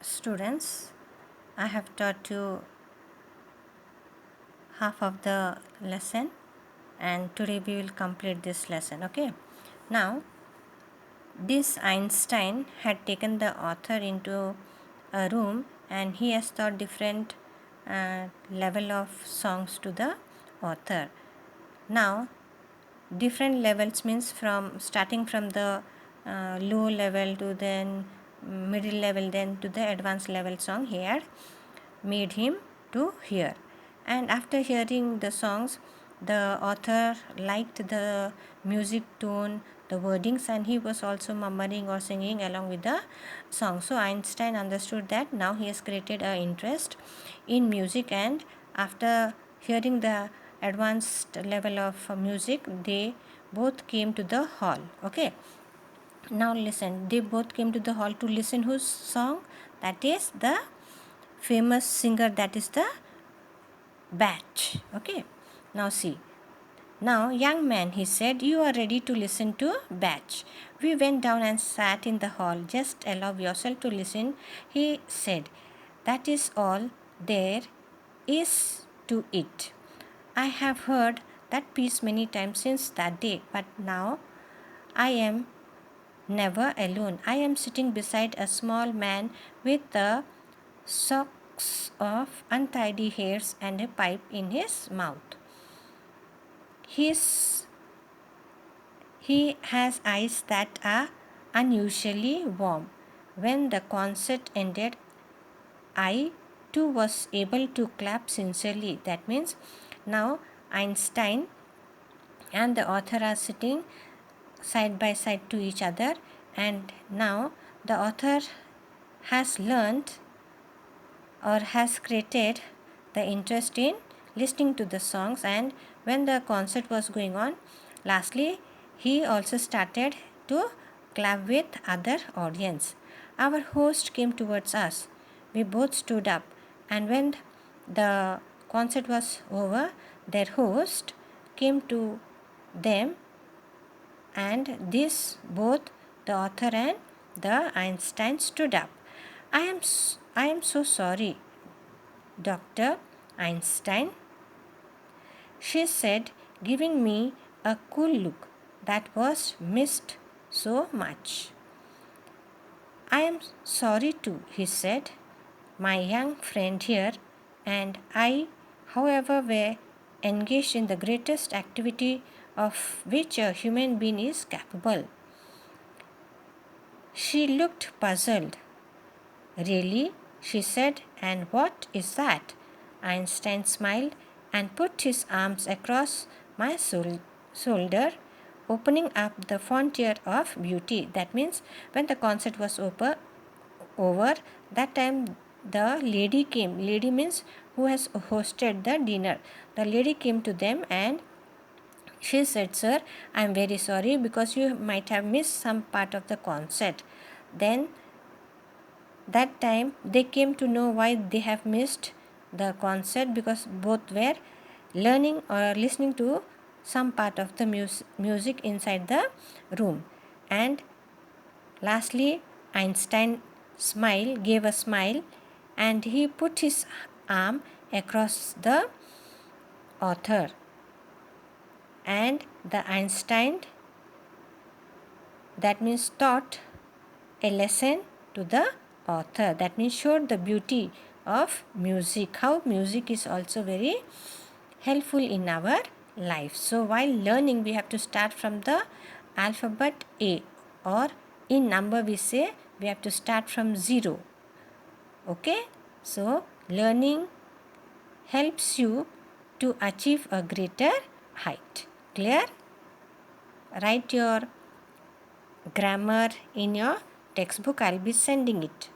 Students, I have taught you half of the lesson and today we will complete this lesson. Okay, now this Einstein had taken the author into a room and he has taught different level of songs to the author. Now different levels means from starting from the low level to then middle level then to the advanced level song he had made him to hear. And after hearing the songs, the author liked the music tone, the wordings, and he was also murmuring or singing along with the song. So Einstein understood that now he has created an interest in music, and after hearing the advanced level of music, they both came to the hall. Okay, now listen, they both came to the hall to listen whose song? That is the famous singer, that is the Bach. Okay, now see. Now, young man, he said, you are ready to listen to Bach. We went down and sat in the hall. Just allow yourself to listen, he said. That is all there is to it. I have heard that piece many times since that day, but now I am never alone. I am sitting beside a small man with a socks of untidy hairs and a pipe in his mouth. He has eyes that are unusually warm. When the concert ended, I too was able to clap sincerely. That means now Einstein and the author are sitting side by side to each other, and now the author has learned or has created the interest in listening to the songs, and when the concert was going on, lastly he also started to clap with other audience. Our host came towards us. We both stood up, and when the concert was over, their host came to them, and this both the author and the Einstein stood up. I am so sorry, Dr. Einstein, she said, giving me a cool look that was missed so much. I am sorry too, he said. My young friend here and I, however, were engaged in the greatest activity of which a human being is capable. She looked puzzled. Really? She said, and what is that? Einstein smiled and put his arms across my shoulder, opening up the frontier of beauty. That means when the concert was over, that time the lady came. Lady means who has hosted the dinner. The lady came to them and she said, sir, I am very sorry because you might have missed some part of the concert. Then that time they came to know why they have missed the concert, because both were learning or listening to some part of the music inside the room. And lastly Einstein gave a smile, and he put his arm across the author, and the Einstein, that means taught a lesson to the author. That means showed the beauty of music, how music is also very helpful in our life. So while learning we have to start from the alphabet A, or in number we say we have to start from 0. Okay, so learning helps you to achieve a greater height. Clear? Write your grammar in your textbook. I'll be sending it.